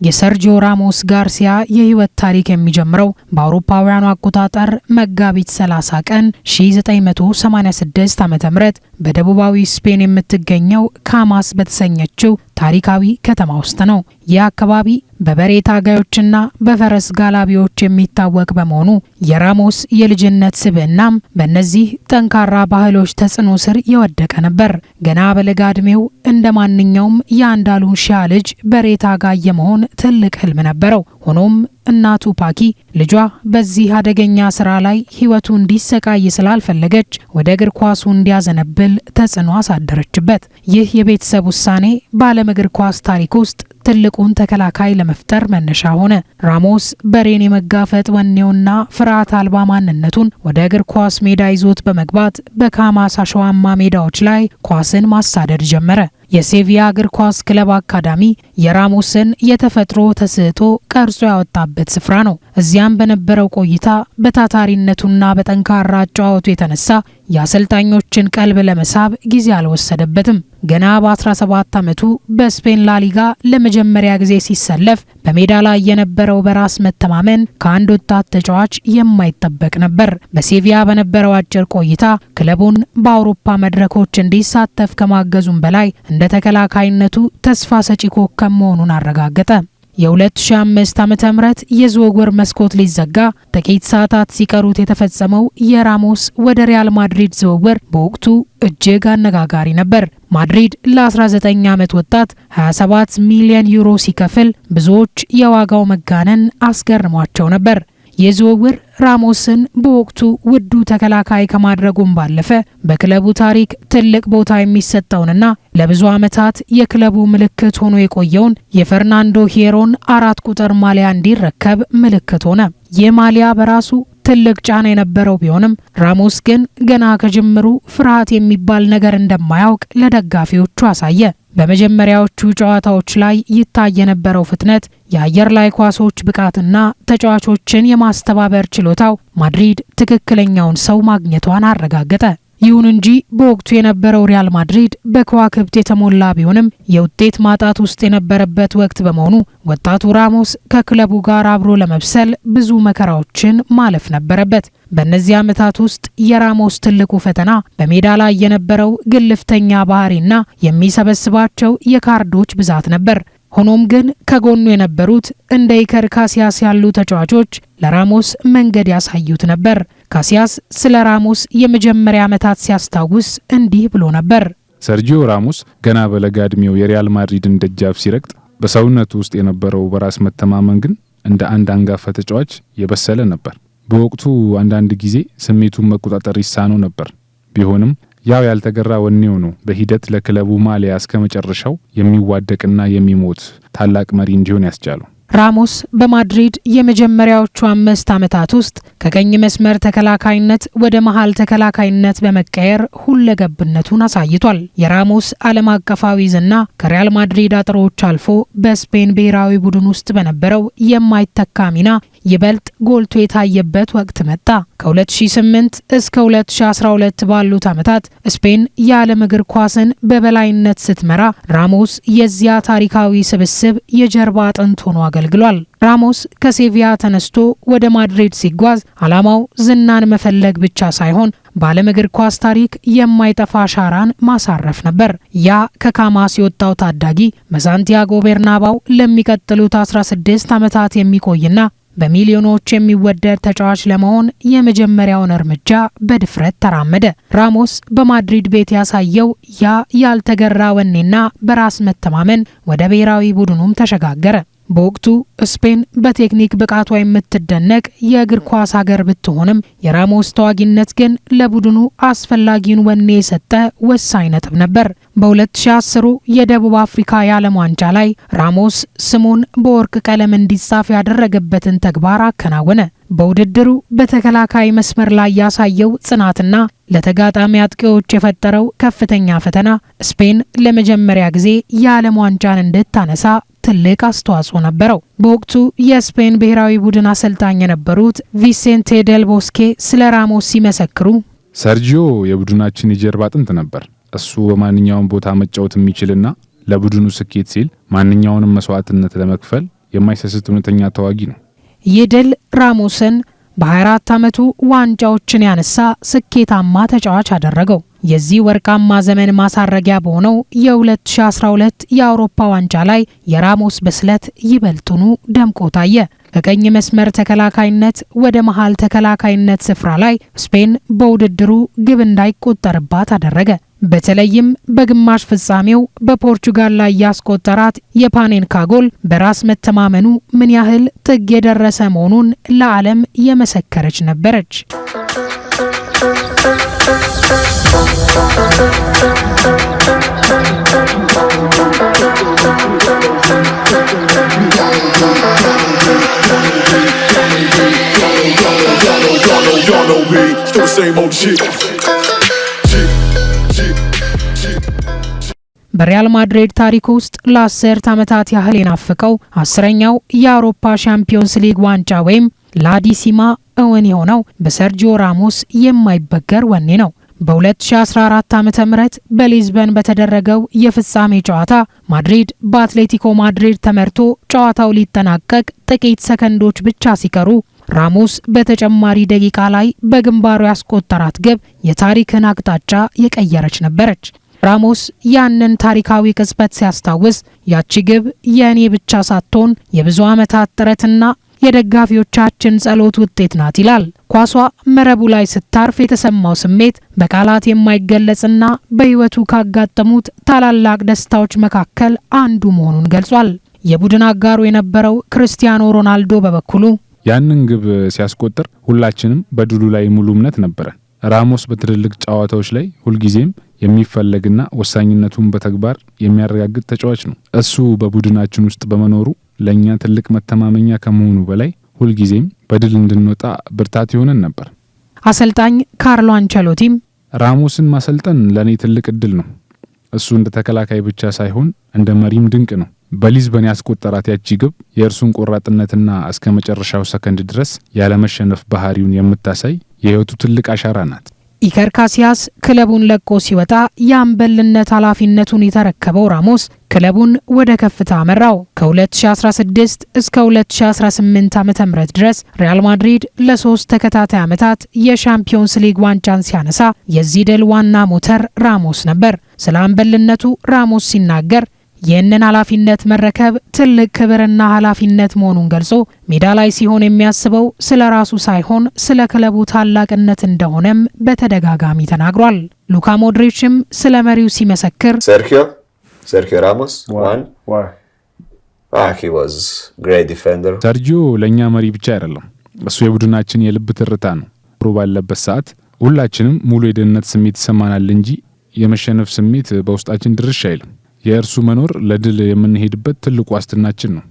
የሰርጂዮ ራሞስ ጋርሲያ የህይወት ታሪክ የሚጀምረው በአውሮፓውያኑ አቆጣጠር መጋቢት 30 ቀን 1986 ዓ.ም በደቡባዊ ስፔን የምትገኘው ካማስ በተሰኘችው ታሪካዊ ከተማ ውስጥ ነው። ይህ አካባቢ በበሬ ታጋዮችና በፈረስ ጋላቢዎች የሚታወቅ በመሆኑ የራሞስ የልጅነት ስብዕናም በእነዚህ ጠንካራ ባህሎች ተጽዕኖ ስር የወደቀ ነበር። ገና በለጋ ዕድሜው እንደ ማንኛውም የአንዳሉሺያ ልጅ በሬ ታጋይ የመሆን ትልቅ ህልም ነበረው። ሆኖም እናቱ ፓኪ ልጇ በዚህ አደገኛ ስራ ላይ ህይወቱ እንዲሰቃይ ስላልፈለገች ወደ እግር ኳሱ እንዲያዘነብል ተጽዕኖ አሳደረችበት። ይህ የቤተሰብ ውሳኔ በዓለም እግር ኳስ ታሪክ ውስጥ ትልቁን ተከላካይ ለመፍጠር መነሻ ሆነ። ራሞስ በሬን የመጋፈጥ ወኔውና ፍርሃት አልባ ማንነቱን ወደ እግር ኳስ ሜዳ ይዞት በመግባት በካማስ አሸዋማ ሜዳዎች ላይ ኳስን ማሳደድ ጀመረ። የሴቪያ እግር ኳስ ክለብ አካዳሚ የራሞስን የተፈጥሮ ተሰጥኦ ቀርጾ ያወጣበት ስፍራ ነው። እዚያም በነበረው ቆይታ በታታሪነቱና በጠንካራ አጨዋወቱ የተነሳ የአሰልጣኞችን ቀልብ ለመሳብ ጊዜ አልወሰደበትም። ገና በ17 ዓመቱ በስፔን ላሊጋ ለመጀመሪያ ጊዜ ሲሰለፍ በሜዳ ላይ የነበረው በራስ መተማመን ከአንድ ወጣት ተጫዋች የማይጠበቅ ነበር። በሴቪያ በነበረው አጭር ቆይታ ክለቡን በአውሮፓ መድረኮች እንዲሳተፍ ከማገዙም በላይ እንደ ተከላካይነቱ ተስፋ ሰጪ ኮከብ መሆኑን አረጋገጠ። የ2005 ዓ.ም የዝውውር መስኮት ሊዘጋ ጥቂት ሰዓታት ሲቀሩት የተፈጸመው የራሞስ ወደ ሪያል ማድሪድ ዝውውር በወቅቱ እጅግ አነጋጋሪ ነበር። ማድሪድ ለ19 ዓመት ወጣት 27 ሚሊዮን ዩሮ ሲከፍል ብዙዎች የዋጋው መጋነን አስገርሟቸው ነበር። የዝውውር ራሞስን በወቅቱ ውዱ ተከላካይ ከማድረጉም ባለፈ በክለቡ ታሪክ ትልቅ ቦታ የሚሰጠውንና ለብዙ ዓመታት የክለቡ ምልክት ሆኖ የቆየውን የፈርናንዶ ሂየሮን 4 ቁጥር ማሊያ እንዲረከብ ምልክት ሆነ። ይህ ማሊያ በራሱ ትልቅ ጫና የነበረው ቢሆንም ራሞስ ግን ገና ከጅምሩ ፍርሃት የሚባል ነገር እንደማያውቅ ለደጋፊዎቹ አሳየ። በመጀመሪያዎቹ ጨዋታዎች ላይ ይታይ የነበረው ፍጥነት፣ የአየር ላይ ኳሶች ብቃትና ተጫዋቾችን የማስተባበር ችሎታው ማድሪድ ትክክለኛውን ሰው ማግኘቷን አረጋገጠ። ይሁን እንጂ በወቅቱ የነበረው ሪያል ማድሪድ በከዋክብት የተሞላ ቢሆንም የውጤት ማጣት ውስጥ የነበረበት ወቅት በመሆኑ ወጣቱ ራሞስ ከክለቡ ጋር አብሮ ለመብሰል ብዙ መከራዎችን ማለፍ ነበረበት። በእነዚህ ዓመታት ውስጥ የራሞስ ትልቁ ፈተና በሜዳ ላይ የነበረው ግልፍተኛ ባህሪና የሚሰበስባቸው የካርዶች ብዛት ነበር። ሆኖም ግን ከጎኑ የነበሩት እንደ ኢከር ካሲያስ ያሉ ተጫዋቾች ለራሞስ መንገድ ያሳዩት ነበር። ካሲያስ ስለ ራሞስ የመጀመሪያ ዓመታት ሲያስታውስ እንዲህ ብሎ ነበር። ሰርጂዮ ራሞስ ገና በለጋ ዕድሜው የሪያል ማድሪድን ደጃፍ ሲረግጥ በሰውነቱ ውስጥ የነበረው በራስ መተማመን ግን እንደ አንድ አንጋፋ ተጫዋች የበሰለ ነበር። በወቅቱ አንዳንድ ጊዜ ስሜቱን መቆጣጠር ይሳነው ነበር። ቢሆንም ያው ያልተገራ ወኔው ነው በሂደት ለክለቡ ማሊያ እስከ መጨረሻው የሚዋደቅና የሚሞት ታላቅ መሪ እንዲሆን ያስቻለው። ራሞስ በማድሪድ የመጀመሪያዎቹ 5 ዓመታት ውስጥ ከቀኝ መስመር ተከላካይነት ወደ መሃል ተከላካይነት በመቀየር ሁለገብነቱን አሳይቷል። የራሞስ ዓለም አቀፋዊ ዝና ከሪያል ማድሪድ አጥሮች አልፎ በስፔን ብሔራዊ ቡድን ውስጥ በነበረው የማይተካ ሚና ይበልጥ ጎልቶ የታየበት ወቅት መጣ። ከ2008 እስከ 2012 ባሉት ዓመታት ስፔን የዓለም እግር ኳስን በበላይነት ስትመራ ራሞስ የዚያ ታሪካዊ ስብስብ የጀርባ አጥንት ሆኖ አገልግሏል። ራሞስ ከሴቪያ ተነስቶ ወደ ማድሪድ ሲጓዝ ዓላማው ዝናን መፈለግ ብቻ ሳይሆን በዓለም እግር ኳስ ታሪክ የማይጠፋ አሻራን ማሳረፍ ነበር። ያ ከካማስ የወጣው ታዳጊ በሳንቲያጎ ቤርናባው ለሚቀጥሉት 16 ዓመታት የሚቆይና በሚሊዮኖች የሚወደድ ተጫዋች ለመሆን የመጀመሪያውን እርምጃ በድፍረት ተራመደ። ራሞስ በማድሪድ ቤት ያሳየው ያ ያልተገራ ወኔና በራስ መተማመን ወደ ብሔራዊ ቡድኑም ተሸጋገረ። በወቅቱ ስፔን በቴክኒክ ብቃቷ የምትደነቅ የእግር ኳስ ሀገር ብትሆንም የራሞስ ተዋጊነት ግን ለቡድኑ አስፈላጊውን ወኔ የሰጠ ወሳኝ ነጥብ ነበር። በ2010 የደቡብ አፍሪካ የዓለም ዋንጫ ላይ ራሞስ ስሙን በወርቅ ቀለም እንዲጻፍ ያደረገበትን ተግባር አከናወነ። በውድድሩ በተከላካይ መስመር ላይ ያሳየው ጽናትና ለተጋጣሚ አጥቂዎች የፈጠረው ከፍተኛ ፈተና ስፔን ለመጀመሪያ ጊዜ የዓለም ዋንጫን እንድታነሳ ትልቅ አስተዋጽኦ ነበረው። በወቅቱ የስፔን ብሔራዊ ቡድን አሰልጣኝ የነበሩት ቪሴንቴ ዴል ቦስኬ ስለ ራሞስ ሲመሰክሩ ሰርጂዮ የቡድናችን የጀርባ አጥንት ነበር። እሱ በማንኛውም ቦታ መጫወት የሚችልና ለቡድኑ ስኬት ሲል ማንኛውንም መስዋዕትነት ለመክፈል የማይሰስት እውነተኛ ተዋጊ ነው። ይህ ድል ራሞስን በ24 ዓመቱ ዋንጫዎችን ያነሳ ስኬታማ ተጫዋች አደረገው። የዚህ ወርቃማ ዘመን ማሳረጊያ በሆነው የ2012 የአውሮፓ ዋንጫ ላይ የራሞስ ብስለት ይበልጡኑ ደምቆ ታየ። ከቀኝ መስመር ተከላካይነት ወደ መሃል ተከላካይነት ስፍራ ላይ ስፔን በውድድሩ ግብ እንዳይቆጠርባት አደረገ። በተለይም በግማሽ ፍጻሜው በፖርቹጋል ላይ ያስቆጠራት የፓኔንካ ጎል በራስ መተማመኑ ምን ያህል ጥግ የደረሰ መሆኑን ለዓለም የመሰከረች ነበረች። በሪያል ማድሪድ ታሪክ ውስጥ ለ10 ዓመታት ያህል የናፈቀው 10ኛው የአውሮፓ ሻምፒዮንስ ሊግ ዋንጫ ወይም ላዲሲማ እውን የሆነው በሰርጂዮ ራሞስ የማይበገር ወኔ ነው። በ2014 ዓ.ም በሊዝበን በተደረገው የፍጻሜ ጨዋታ ማድሪድ በአትሌቲኮ ማድሪድ ተመርቶ ጨዋታው ሊጠናቀቅ ጥቂት ሰከንዶች ብቻ ሲቀሩ ራሞስ በተጨማሪ ደቂቃ ላይ በግንባሩ ያስቆጠራት ግብ የታሪክን አቅጣጫ የቀየረች ነበረች። ራሞስ ያንን ታሪካዊ ቅጽበት ሲያስታውስ ያቺ ግብ የእኔ ብቻ ሳትሆን የብዙ ዓመታት ጥረትና የደጋፊዎቻችን ጸሎት ውጤት ናት ይላል። ኳሷ መረቡ ላይ ስታርፍ የተሰማው ስሜት በቃላት የማይገለጽና በሕይወቱ ካጋጠሙት ታላላቅ ደስታዎች መካከል አንዱ መሆኑን ገልጿል። የቡድን አጋሩ የነበረው ክርስቲያኖ ሮናልዶ በበኩሉ ያንን ግብ ሲያስቆጥር ሁላችንም በድሉ ላይ ሙሉ እምነት ነበረን። ራሞስ በትልልቅ ጨዋታዎች ላይ ሁልጊዜም የሚፈለግና ወሳኝነቱን በተግባር የሚያረጋግጥ ተጫዋች ነው። እሱ በቡድናችን ውስጥ በመኖሩ ለኛ ትልቅ መተማመኛ ከመሆኑ በላይ ሁልጊዜም በድል እንድንወጣ ብርታት ይሆነን ነበር። አሰልጣኝ ካርሎ አንቸሎቲም ራሞስን ማሰልጠን ለኔ ትልቅ እድል ነው። እሱ እንደ ተከላካይ ብቻ ሳይሆን እንደ መሪም ድንቅ ነው። በሊዝበን ያስቆጠራት ያቺ ግብ የእርሱን ቆራጥነትና እስከ መጨረሻው ሰከንድ ድረስ ያለመሸነፍ ባህሪውን የምታሳይ የህይወቱ ትልቅ አሻራ ናት። ኢከር ካሲያስ ክለቡን ለቆ ሲወጣ የአምበልነት ኃላፊነቱን የተረከበው ራሞስ ክለቡን ወደ ከፍታ አመራው። ከ2016 እስከ 2018 ዓ.ም ድረስ ሪያል ማድሪድ ለ3 ተከታታይ ዓመታት የሻምፒዮንስ ሊግ ዋንጫን ሲያነሳ የዚህ ድል ዋና ሞተር ራሞስ ነበር። ስለ አምበልነቱ ራሞስ ሲናገር ይህንን ኃላፊነት መረከብ ትልቅ ክብርና ኃላፊነት መሆኑን ገልጾ ሜዳ ላይ ሲሆን የሚያስበው ስለ ራሱ ሳይሆን ስለ ክለቡ ታላቅነት እንደሆነም በተደጋጋሚ ተናግሯል። ሉካ ሞድሪችም ስለ መሪው ሲመሰክር ሰርጂዮ ራሞስ he was great defender። ሰርጂዮ ለኛ መሪ ብቻ አይደለም፣ እሱ የቡድናችን የልብ ትርታ ነው። ፕሮ ባለበት ሰዓት ሁላችንም ሙሉ የደህንነት ስሜት ይሰማናል እንጂ የመሸነፍ ስሜት በውስጣችን ድርሽ አይልም። የእርሱ መኖር ለድል የምንሄድበት ትልቁ ዋስትናችን ነው።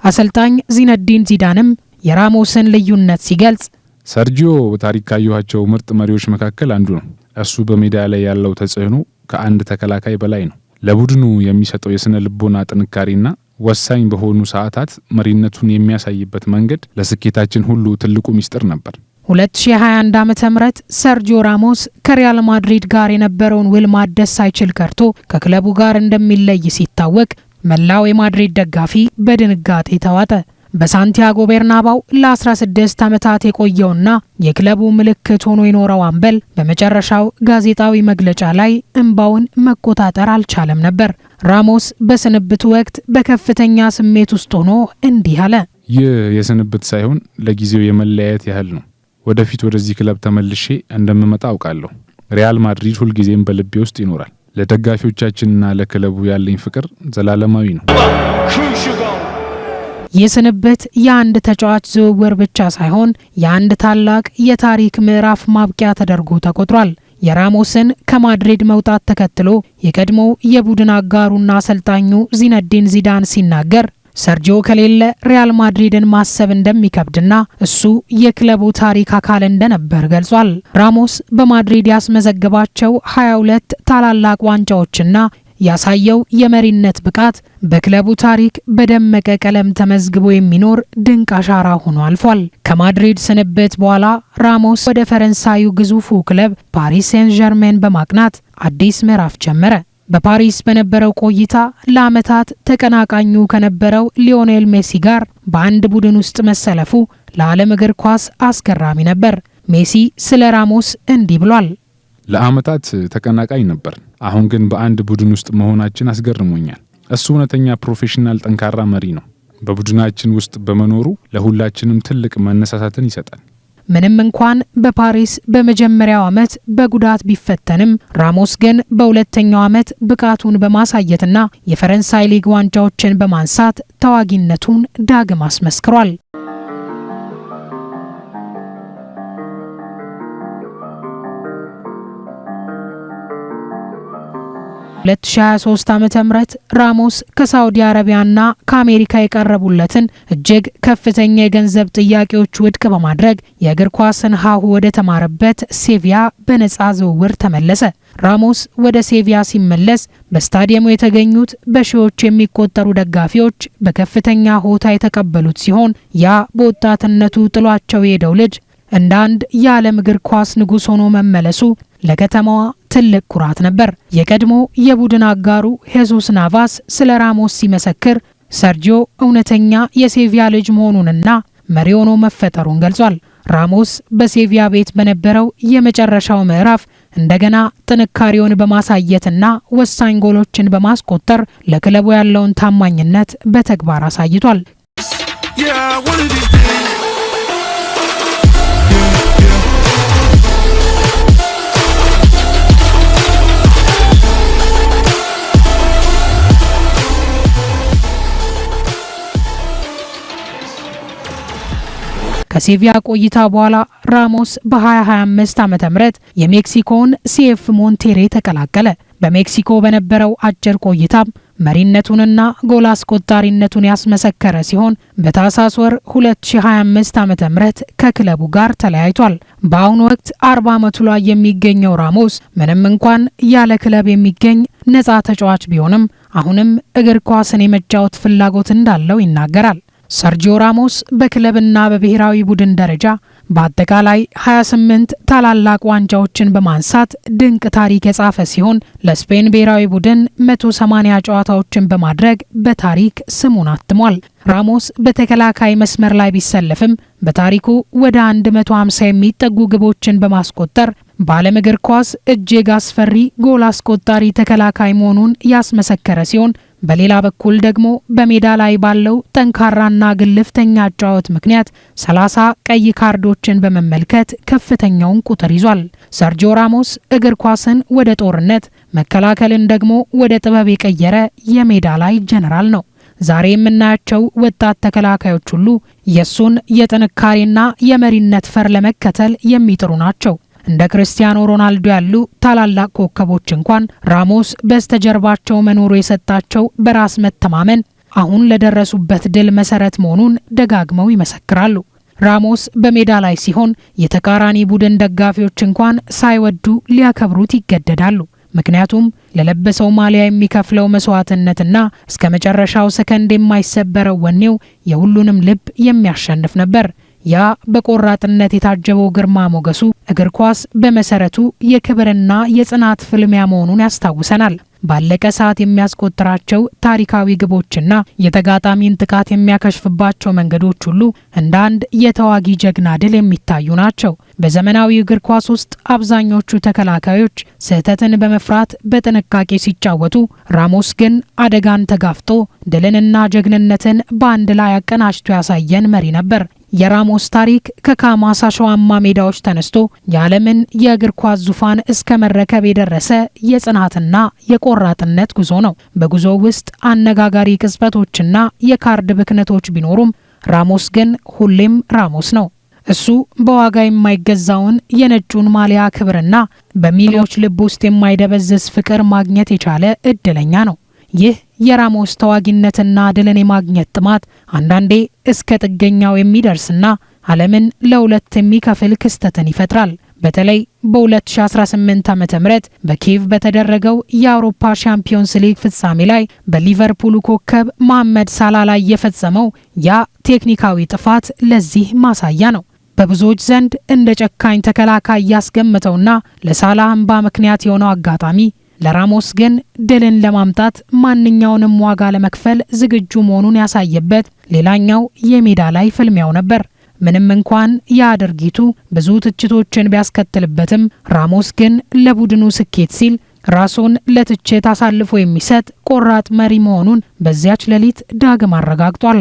አሰልጣኝ ዚነዲን ዚዳንም የራሞስን ልዩነት ሲገልጽ ሰርጂዮ በታሪክ ካየኋቸው ምርጥ መሪዎች መካከል አንዱ ነው። እሱ በሜዳ ላይ ያለው ተጽዕኖ ከአንድ ተከላካይ በላይ ነው። ለቡድኑ የሚሰጠው የስነ ልቦና ጥንካሬና ወሳኝ በሆኑ ሰዓታት መሪነቱን የሚያሳይበት መንገድ ለስኬታችን ሁሉ ትልቁ ሚስጥር ነበር። 2021 ዓ.ም ሰርጂዮ ራሞስ ከሪያል ማድሪድ ጋር የነበረውን ውል ማደስ ሳይችል ቀርቶ ከክለቡ ጋር እንደሚለይ ሲታወቅ መላው የማድሪድ ደጋፊ በድንጋጤ ተዋጠ። በሳንቲያጎ ቤርናባው ለ16 ዓመታት የቆየውና የክለቡ ምልክት ሆኖ የኖረው አምበል በመጨረሻው ጋዜጣዊ መግለጫ ላይ እንባውን መቆጣጠር አልቻለም ነበር። ራሞስ በስንብቱ ወቅት በከፍተኛ ስሜት ውስጥ ሆኖ እንዲህ አለ። ይህ የስንብት ሳይሆን ለጊዜው የመለያየት ያህል ነው። ወደፊት ወደዚህ ክለብ ተመልሼ እንደምመጣ አውቃለሁ። ሪያል ማድሪድ ሁልጊዜም በልቤ ውስጥ ይኖራል። ለደጋፊዎቻችንና ለክለቡ ያለኝ ፍቅር ዘላለማዊ ነው። ይህ ስንብት የአንድ ተጫዋች ዝውውር ብቻ ሳይሆን የአንድ ታላቅ የታሪክ ምዕራፍ ማብቂያ ተደርጎ ተቆጥሯል። የራሞስን ከማድሪድ መውጣት ተከትሎ የቀድሞው የቡድን አጋሩና አሰልጣኙ ዚነዲን ዚዳን ሲናገር ሰርጂዮ ከሌለ ሪያል ማድሪድን ማሰብ እንደሚከብድና እሱ የክለቡ ታሪክ አካል እንደነበር ገልጿል። ራሞስ በማድሪድ ያስመዘገባቸው 22 ታላላቅ ዋንጫዎችና ያሳየው የመሪነት ብቃት በክለቡ ታሪክ በደመቀ ቀለም ተመዝግቦ የሚኖር ድንቅ አሻራ ሆኖ አልፏል። ከማድሪድ ስንብት በኋላ ራሞስ ወደ ፈረንሳዩ ግዙፉ ክለብ ፓሪስ ሴን ዠርሜን በማቅናት አዲስ ምዕራፍ ጀመረ። በፓሪስ በነበረው ቆይታ ለዓመታት ተቀናቃኙ ከነበረው ሊዮኔል ሜሲ ጋር በአንድ ቡድን ውስጥ መሰለፉ ለዓለም እግር ኳስ አስገራሚ ነበር። ሜሲ ስለ ራሞስ እንዲህ ብሏል። ለዓመታት ተቀናቃኝ ነበር፣ አሁን ግን በአንድ ቡድን ውስጥ መሆናችን አስገርሞኛል። እሱ እውነተኛ ፕሮፌሽናል ጠንካራ መሪ ነው። በቡድናችን ውስጥ በመኖሩ ለሁላችንም ትልቅ መነሳሳትን ይሰጣል። ምንም እንኳን በፓሪስ በመጀመሪያው ዓመት በጉዳት ቢፈተንም ራሞስ ግን በሁለተኛው ዓመት ብቃቱን በማሳየትና የፈረንሳይ ሊግ ዋንጫዎችን በማንሳት ተዋጊነቱን ዳግም አስመስክሯል። 2023 ዓመተ ምህረት ራሞስ ከሳውዲ አረቢያና ከአሜሪካ የቀረቡለትን እጅግ ከፍተኛ የገንዘብ ጥያቄዎች ውድቅ በማድረግ የእግር ኳስን ሀሁ ወደ ተማረበት ሴቪያ በነፃ ዝውውር ተመለሰ። ራሞስ ወደ ሴቪያ ሲመለስ በስታዲየሙ የተገኙት በሺዎች የሚቆጠሩ ደጋፊዎች በከፍተኛ ሆታ የተቀበሉት ሲሆን ያ በወጣትነቱ ጥሏቸው የሄደው ልጅ እንደ አንድ የዓለም እግር ኳስ ንጉሥ ሆኖ መመለሱ ለከተማዋ ትልቅ ኩራት ነበር። የቀድሞ የቡድን አጋሩ ሄሱስ ናቫስ ስለ ራሞስ ሲመሰክር ሰርጂዮ እውነተኛ የሴቪያ ልጅ መሆኑንና መሪ ሆኖ መፈጠሩን ገልጿል። ራሞስ በሴቪያ ቤት በነበረው የመጨረሻው ምዕራፍ እንደገና ጥንካሬውን በማሳየትና ወሳኝ ጎሎችን በማስቆጠር ለክለቡ ያለውን ታማኝነት በተግባር አሳይቷል። ከሴቪያ ቆይታ በኋላ ራሞስ በ2025 ዓመተ ምህረት የሜክሲኮን ሲኤፍ ሞንቴሬ ተቀላቀለ። በሜክሲኮ በነበረው አጭር ቆይታም መሪነቱንና ጎል አስቆጣሪነቱን ያስመሰከረ ሲሆን በታህሳስ ወር 2025 ዓመተ ምህረት ከክለቡ ጋር ተለያይቷል። በአሁኑ ወቅት 40 ዓመቱ ላይ የሚገኘው ራሞስ ምንም እንኳን ያለ ክለብ የሚገኝ ነፃ ተጫዋች ቢሆንም አሁንም እግር ኳስን የመጫወት ፍላጎት እንዳለው ይናገራል። ሰርጂዮ ራሞስ በክለብና በብሔራዊ ቡድን ደረጃ በአጠቃላይ 28 ታላላቅ ዋንጫዎችን በማንሳት ድንቅ ታሪክ የጻፈ ሲሆን ለስፔን ብሔራዊ ቡድን 180 ጨዋታዎችን በማድረግ በታሪክ ስሙን አትሟል። ራሞስ በተከላካይ መስመር ላይ ቢሰለፍም በታሪኩ ወደ 150 የሚጠጉ ግቦችን በማስቆጠር በዓለም እግር ኳስ እጅግ አስፈሪ ጎል አስቆጣሪ ተከላካይ መሆኑን ያስመሰከረ ሲሆን በሌላ በኩል ደግሞ በሜዳ ላይ ባለው ጠንካራና ግልፍተኛ አጫወት ምክንያት 30 ቀይ ካርዶችን በመመልከት ከፍተኛውን ቁጥር ይዟል። ሰርጂዮ ራሞስ እግር ኳስን ወደ ጦርነት፣ መከላከልን ደግሞ ወደ ጥበብ የቀየረ የሜዳ ላይ ጀነራል ነው። ዛሬ የምናያቸው ወጣት ተከላካዮች ሁሉ የሱን የጥንካሬና የመሪነት ፈር ለመከተል የሚጥሩ ናቸው። እንደ ክርስቲያኖ ሮናልዶ ያሉ ታላላቅ ኮከቦች እንኳን ራሞስ በስተጀርባቸው መኖሩ የሰጣቸው በራስ መተማመን አሁን ለደረሱበት ድል መሰረት መሆኑን ደጋግመው ይመሰክራሉ። ራሞስ በሜዳ ላይ ሲሆን የተቃራኒ ቡድን ደጋፊዎች እንኳን ሳይወዱ ሊያከብሩት ይገደዳሉ። ምክንያቱም ለለበሰው ማሊያ የሚከፍለው መስዋዕትነትና እስከ መጨረሻው ሰከንድ የማይሰበረው ወኔው የሁሉንም ልብ የሚያሸንፍ ነበር። ያ በቆራጥነት የታጀበው ግርማ ሞገሱ እግር ኳስ በመሰረቱ የክብርና የጽናት ፍልሚያ መሆኑን ያስታውሰናል። ባለቀ ሰዓት የሚያስቆጥራቸው ታሪካዊ ግቦችና የተጋጣሚን ጥቃት የሚያከሽፍባቸው መንገዶች ሁሉ እንደ አንድ የተዋጊ ጀግና ድል የሚታዩ ናቸው። በዘመናዊ እግር ኳስ ውስጥ አብዛኞቹ ተከላካዮች ስህተትን በመፍራት በጥንቃቄ ሲጫወቱ፣ ራሞስ ግን አደጋን ተጋፍጦ ድልንና ጀግንነትን በአንድ ላይ አቀናጅቶ ያሳየን መሪ ነበር። የራሞስ ታሪክ ከካማስ አሸዋማ ሜዳዎች ተነስቶ የዓለምን የእግር ኳስ ዙፋን እስከ መረከብ የደረሰ የጽናትና የቆራጥነት ጉዞ ነው። በጉዞው ውስጥ አነጋጋሪ ቅጽበቶችና የካርድ ብክነቶች ቢኖሩም ራሞስ ግን ሁሌም ራሞስ ነው። እሱ በዋጋ የማይገዛውን የነጩን ማሊያ ክብርና በሚሊዮኖች ልብ ውስጥ የማይደበዝዝ ፍቅር ማግኘት የቻለ እድለኛ ነው። ይህ የራሞስ ተዋጊነትና ድልን የማግኘት ጥማት አንዳንዴ እስከ ጥገኛው የሚደርስና ዓለምን ለሁለት የሚከፍል ክስተትን ይፈጥራል። በተለይ በ2018 ዓ.ም በኪየቭ በተደረገው የአውሮፓ ሻምፒዮንስ ሊግ ፍጻሜ ላይ በሊቨርፑሉ ኮከብ መሐመድ ሳላ ላይ የፈጸመው ያ ቴክኒካዊ ጥፋት ለዚህ ማሳያ ነው። በብዙዎች ዘንድ እንደ ጨካኝ ተከላካይ ያስገመተውና ለሳላህ እንባ ምክንያት የሆነው አጋጣሚ ለራሞስ ግን ድልን ለማምጣት ማንኛውንም ዋጋ ለመክፈል ዝግጁ መሆኑን ያሳየበት ሌላኛው የሜዳ ላይ ፍልሚያው ነበር። ምንም እንኳን ያ ድርጊቱ ብዙ ትችቶችን ቢያስከትልበትም ራሞስ ግን ለቡድኑ ስኬት ሲል ራሱን ለትችት አሳልፎ የሚሰጥ ቆራጥ መሪ መሆኑን በዚያች ሌሊት ዳግም አረጋግጧል።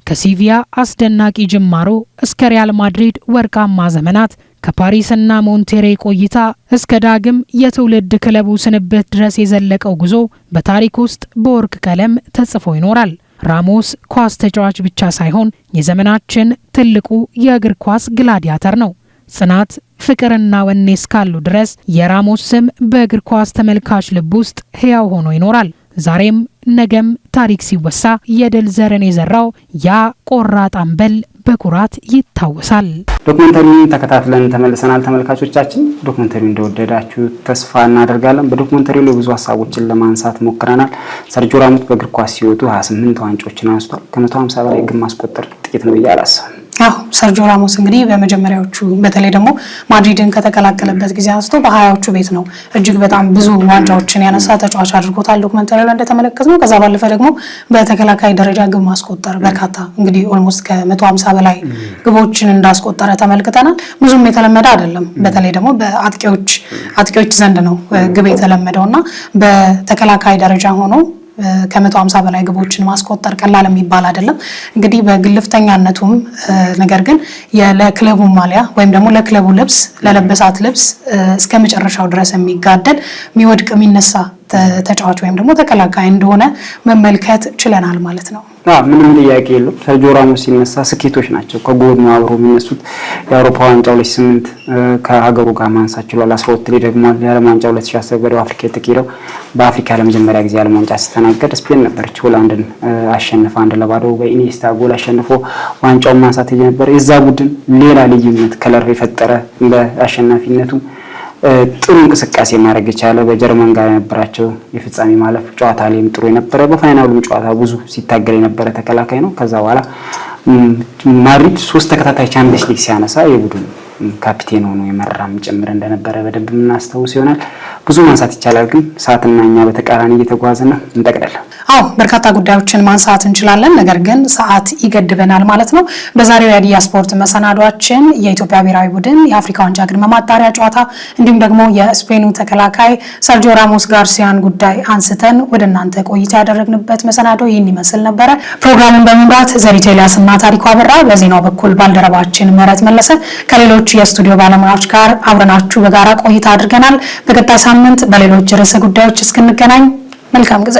ከሲቪያ አስደናቂ ጅማሮ እስከ ሪያል ማድሪድ ወርቃማ ዘመናት፣ ከፓሪስና ሞንቴሬ ቆይታ እስከ ዳግም የትውልድ ክለቡ ስንብት ድረስ የዘለቀው ጉዞ በታሪክ ውስጥ በወርቅ ቀለም ተጽፎ ይኖራል። ራሞስ ኳስ ተጫዋች ብቻ ሳይሆን የዘመናችን ትልቁ የእግር ኳስ ግላዲያተር ነው። ጽናት፣ ፍቅርና ወኔ እስካሉ ድረስ የራሞስ ስም በእግር ኳስ ተመልካች ልብ ውስጥ ሕያው ሆኖ ይኖራል። ዛሬም ነገም ታሪክ ሲወሳ የድል ዘርን የዘራው ያ ቆራጥ አምበል በኩራት ይታወሳል። ዶክመንተሪውን ተከታትለን ተመልሰናል። ተመልካቾቻችን ዶክመንተሪውን እንደወደዳችሁ ተስፋ እናደርጋለን። በዶክመንተሪው ላይ ብዙ ሀሳቦችን ለማንሳት ሞክረናል። ሰርጂዮ ራሞስ በእግር ኳስ ሲወጡ 28 ዋንጫዎችን አንስቷል። ከ150 በላይ ግን ማስቆጠር ጥቂት ነው ብዬ አላስብም። ሰርጂዮ ራሞስ እንግዲህ በመጀመሪያዎቹ በተለይ ደግሞ ማድሪድን ከተቀላቀለበት ጊዜ አንስቶ በ20ዎቹ ቤት ነው እጅግ በጣም ብዙ ዋንጫዎችን ያነሳ ተጫዋች አድርጎታል። ዶክመንተሪው ላይ እንደተመለከትነው ከዛ ባለፈ ደግሞ በተከላካይ ደረጃ ግብ ማስቆጠር በርካታ እንግዲህ ኦልሞስት ከ150 በላይ ግቦችን እንዳስቆጠረ ተመልክተናል። ብዙም የተለመደ አይደለም። በተለይ ደግሞ በአጥቂዎች ዘንድ ነው ግብ የተለመደውና በተከላካይ ደረጃ ሆኖ ከ150 በላይ ግቦችን ማስቆጠር ቀላል የሚባል አይደለም። እንግዲህ በግልፍተኛነቱም ነገር ግን ለክለቡ ማሊያ ወይም ደግሞ ለክለቡ ልብስ ለለበሳት ልብስ እስከ መጨረሻው ድረስ የሚጋደል የሚወድቅ የሚነሳ ተጫዋች ወይም ደግሞ ተከላካይ እንደሆነ መመልከት ችለናል ማለት ነው። ምንም ጥያቄ የለው። ሰርጂዮ ራሞስ ሲነሳ ስኬቶች ናቸው ከጎኑ አብሮ የሚነሱት። የአውሮፓ ዋንጫ 2008 ከሀገሩ ጋር ማንሳት ችሏል። 12 ላይ ደግሞ የዓለም ዋንጫ 2010 ወደ አፍሪካ የተካሄደው በአፍሪካ ለመጀመሪያ ጊዜ የዓለም ዋንጫ ሲስተናገድ ስፔን ነበረች ሆላንድን አሸንፋ 1-0 በኢኒየስታ ጎል አሸንፎ ዋንጫውን ማንሳት የጀመረ የዛ ቡድን ሌላ ልዩነት ከለር የፈጠረ በአሸናፊነቱ ጥሩ እንቅስቃሴ ማድረግ የቻለ በጀርመን ጋር የነበራቸው የፍጻሜ ማለፍ ጨዋታ ላይም ጥሩ የነበረ በፋይናሉም ጨዋታ ብዙ ሲታገል የነበረ ተከላካይ ነው። ከዛ በኋላ ማድሪድ 3 ተከታታይ ቻምፒየንስ ሊግ ሲያነሳ የቡድኑ ካፒቴን ሆኖ የመራም ጭምር እንደነበረ በደንብ የምናስታውስ ይሆናል። ብዙ ማንሳት ይቻላል፣ ግን ሰዓትና እኛ በተቃራኒ እየተጓዝን ነው። እንጠቅላለን። በርካታ ጉዳዮችን ማንሳት እንችላለን፣ ነገር ግን ሰዓት ይገድበናል ማለት ነው። በዛሬው የሀዲያ ስፖርት መሰናዷችን የኢትዮጵያ ብሔራዊ ቡድን የአፍሪካ ዋንጫ ቅድመ ማጣሪያ ጨዋታ እንዲሁም ደግሞ የስፔኑ ተከላካይ ሰርጂዮ ራሞስ ጋርሲያን ጉዳይ አንስተን ወደ እናንተ ቆይታ ያደረግንበት መሰናዶ ይህን ይመስል ነበረ። ፕሮግራሙን በመምራት ዘሪቱ ኤልያስና ታሪኩ አበራ፣ በዜናው በኩል ባልደረባችን ምህረት መለሰ ከሌሎች የስቱዲዮ ባለሙያዎች ጋር አብረናችሁ በጋራ ቆይታ አድርገናል። በቀጣይ ሳምንት በሌሎች ርዕሰ ጉዳዮች እስክንገናኝ መልካም ጊዜ